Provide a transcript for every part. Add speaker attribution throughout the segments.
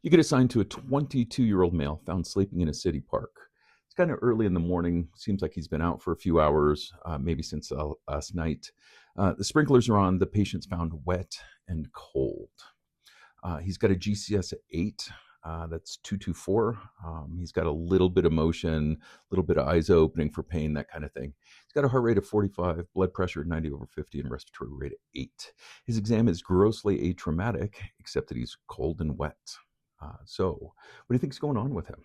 Speaker 1: You get assigned to a 22-year-old male found sleeping in a city park. It's kind of early in the morning. Seems like he's been out for a few hours, maybe since last night. The sprinklers are on. The patient's found wet and cold. He's got a GCS at 8. That's 224. He's got a little bit of motion, a little bit of eyes opening for pain, that kind of thing. He's got a heart rate of 45, blood pressure 90/50, and respiratory rate of 8. His exam is grossly atraumatic, except that he's cold and wet. So, what do you think is going on with him?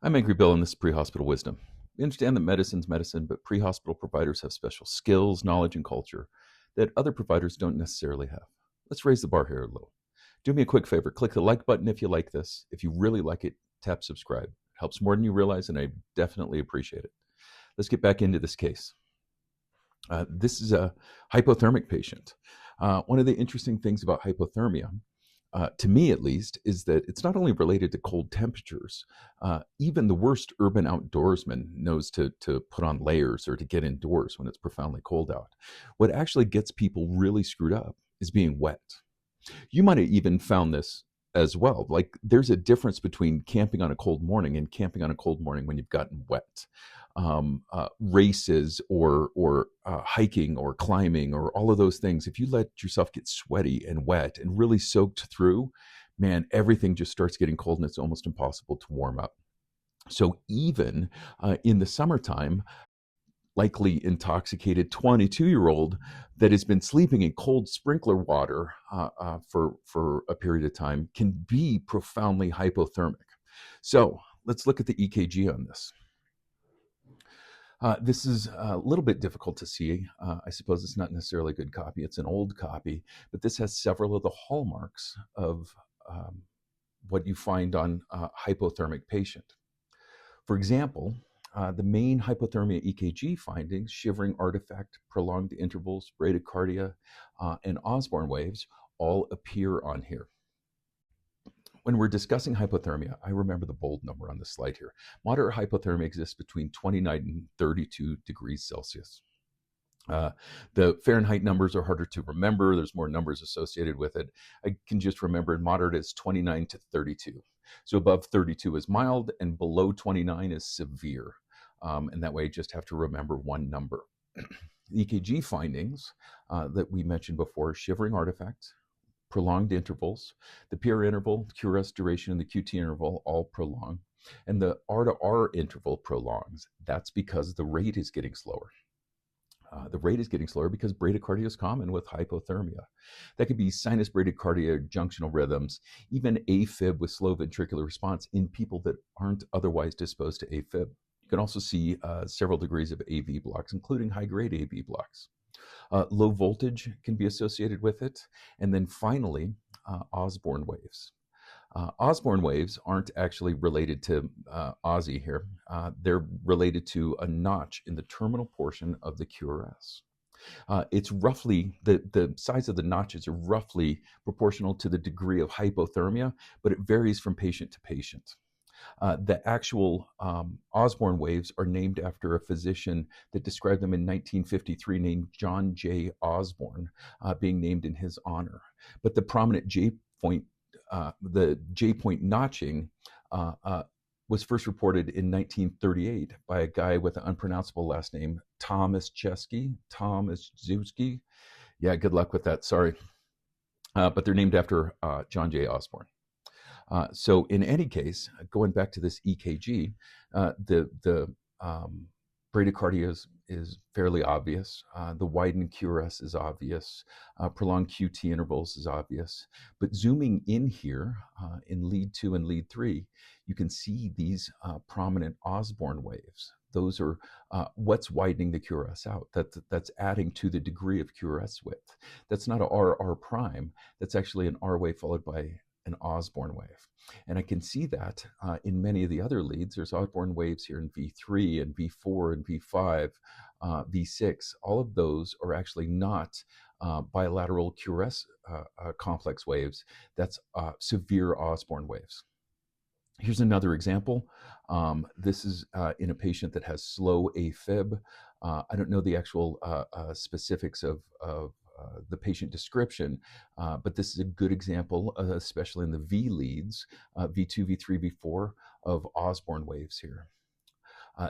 Speaker 1: I'm Angry Bill, and this is Pre-Hospital Wisdom. We understand that medicine's medicine, but pre-hospital providers have special skills, knowledge, and culture that other providers don't necessarily have. Let's raise the bar here a little. Do me a quick favor. Click the like button if you like this. If you really like it, tap subscribe. It helps more than you realize, and I definitely appreciate it. Let's get back into this case. This is a hypothermic patient. One of the interesting things about hypothermia, to me at least, is that it's not only related to cold temperatures. Even the worst urban outdoorsman knows to put on layers or to get indoors when it's profoundly cold out. What actually gets people really screwed up is being wet. You might have even found this as well. Like, there's a difference between camping on a cold morning and camping on a cold morning when you've gotten wet. Races or hiking or climbing or all of those things, if you let yourself get sweaty and wet and really soaked through, man, everything just starts getting cold and it's almost impossible to warm up. So even in the summertime, likely intoxicated 22-year-old that has been sleeping in cold sprinkler water for a period of time can be profoundly hypothermic. So let's look at the EKG on this. This is a little bit difficult to see. I suppose it's not necessarily a good copy. It's an old copy, but this has several of the hallmarks of what you find on a hypothermic patient. For example, the main hypothermia EKG findings, shivering artifact, prolonged intervals, bradycardia, and Osborne waves, all appear on here. When we're discussing hypothermia, I remember the bold number on the slide here. Moderate hypothermia exists between 29 and 32 degrees Celsius. The Fahrenheit numbers are harder to remember. There's more numbers associated with it. I can just remember moderate is 29 to 32. So above 32 is mild, and below 29 is severe. And that way I just have to remember one number. The EKG findings that we mentioned before, shivering artifact, prolonged intervals, the PR interval, QRS duration, and the QT interval all prolong. And the R to R interval prolongs. That's because the rate is getting slower. The rate is getting slower because bradycardia is common with hypothermia. That could be sinus bradycardia, junctional rhythms, even AFib with slow ventricular response in people that aren't otherwise disposed to AFib. You can also see several degrees of AV blocks, including high-grade AV blocks. Low voltage can be associated with it. And then finally, Osborne waves. Osborne waves aren't actually related to Ozzy here. They're related to a notch in the terminal portion of the QRS. It's roughly, the size of the notches are roughly proportional to the degree of hypothermia, but it varies from patient to patient. The actual Osborne waves are named after a physician that described them in 1953 named John J. Osborne, being named in his honor. But the prominent the J point notching was first reported in 1938 by a guy with an unpronounceable last name, Thomas Zewski. Yeah, good luck with that, sorry. But they're named after John J. Osborne. So in any case, going back to this EKG, the bradycardia is fairly obvious. The widened QRS is obvious. Prolonged QT intervals is obvious. But zooming in here in lead 2 and lead 3, you can see these prominent Osborne waves. Those are what's widening the QRS out. That's adding to the degree of QRS width. That's not a RR prime. That's actually an R wave followed by an Osborne wave. And I can see that in many of the other leads. There's Osborne waves here in V3 and V4 and V5, V6. All of those are actually not bilateral QRS complex waves. That's severe Osborne waves. Here's another example. This is in a patient that has slow AFib. I don't know the actual specifics of the patient description, but this is a good example, especially in the V leads, V2, V3, V4, of Osborne waves here.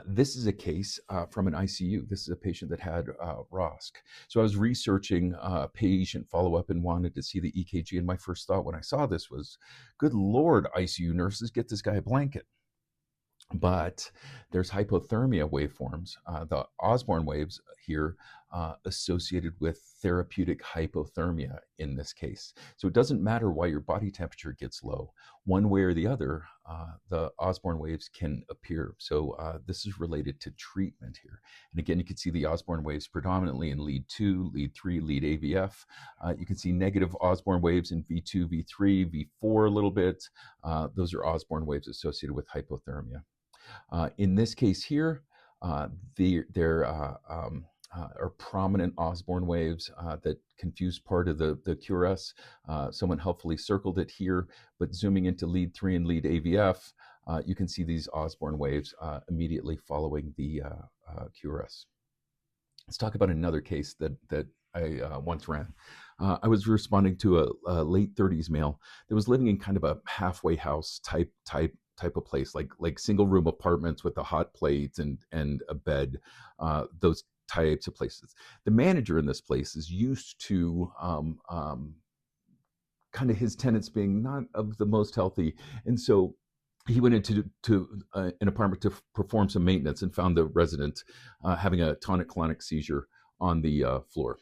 Speaker 1: This is a case from an ICU. This is a patient that had ROSC. So I was researching patient follow-up and wanted to see the EKG, and my first thought when I saw this was, good Lord, ICU nurses, get this guy a blanket. But there's hypothermia waveforms, the Osborne waves here, associated with therapeutic hypothermia in this case. So it doesn't matter why your body temperature gets low. One way or the other, the Osborne waves can appear. So this is related to treatment here. And again, you can see the Osborne waves predominantly in lead 2, lead 3, lead AVF. You can see negative Osborne waves in V2, V3, V4 a little bit. Those are Osborne waves associated with hypothermia. In this case here, there are prominent Osborne waves that confuse part of the QRS. Someone helpfully circled it here, but zooming into lead 3 and lead AVF, you can see these Osborne waves immediately following the QRS. Let's talk about another case that I once ran. I was responding to a late 30s male that was living in kind of a halfway house type of place, like single room apartments with a hot plate and a bed, those types of places. The manager in this place is used to kind of his tenants being not of the most healthy, and so he went into an apartment to perform some maintenance and found the resident having a tonic-clonic seizure on the floor.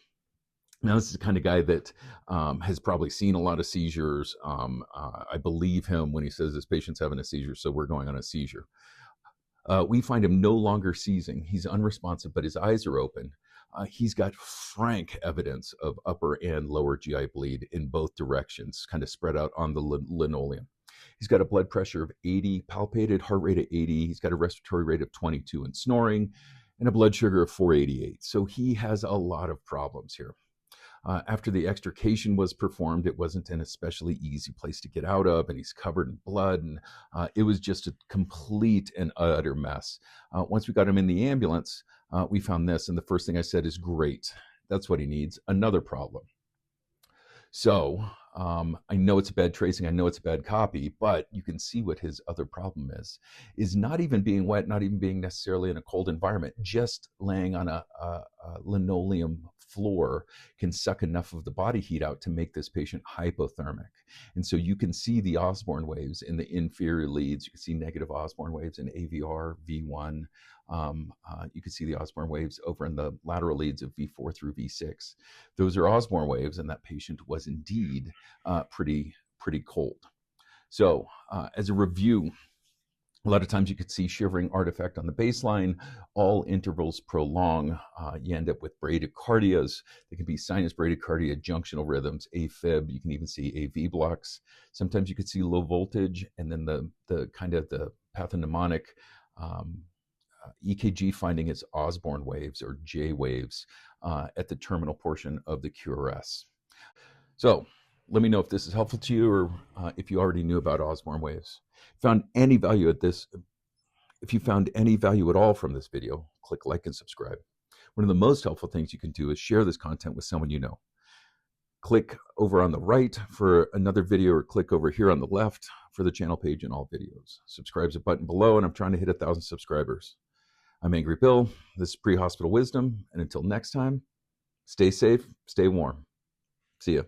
Speaker 1: Now, this is the kind of guy that has probably seen a lot of seizures. I believe him when he says this patient's having a seizure, so we're going on a seizure. We find him no longer seizing. He's unresponsive, but his eyes are open. He's got frank evidence of upper and lower GI bleed in both directions, kind of spread out on the linoleum. He's got a blood pressure of 80, palpated, heart rate of 80. He's got a respiratory rate of 22 and snoring, and a blood sugar of 488. So he has a lot of problems here. After the extrication was performed, it wasn't an especially easy place to get out of, and he's covered in blood, and it was just a complete and utter mess. Once we got him in the ambulance, we found this, and the first thing I said is, great, that's what he needs, another problem. So I know it's a bad tracing, I know it's a bad copy, but you can see what his other problem is not even being wet, not even being necessarily in a cold environment, just laying on a linoleum floor can suck enough of the body heat out to make this patient hypothermic. And so you can see the Osborne waves in the inferior leads. You can see negative Osborne waves in AVR, V1. You can see the Osborne waves over in the lateral leads of V4 through V6. Those are Osborne waves, and that patient was indeed pretty cold. So as a review, a lot of times you could see shivering artifact on the baseline. All intervals prolong. You end up with bradycardias. There can be sinus bradycardia, junctional rhythms, AFib. You can even see AV blocks. Sometimes you could see low voltage, and then the kind of the pathognomonic EKG finding is Osborne waves or J waves at the terminal portion of the QRS. So let me know if this is helpful to you, or if you already knew about Osborne waves. Found any value at this? If you found any value at all from this video, click like and subscribe. One of the most helpful things you can do is share this content with someone you know. Click over on the right for another video, or click over here on the left for the channel page and all videos. Subscribe's a button below, and I'm trying to hit 1,000 subscribers. I'm Angry Bill. This is Prehospital Wisdom, and until next time, stay safe, stay warm. See ya.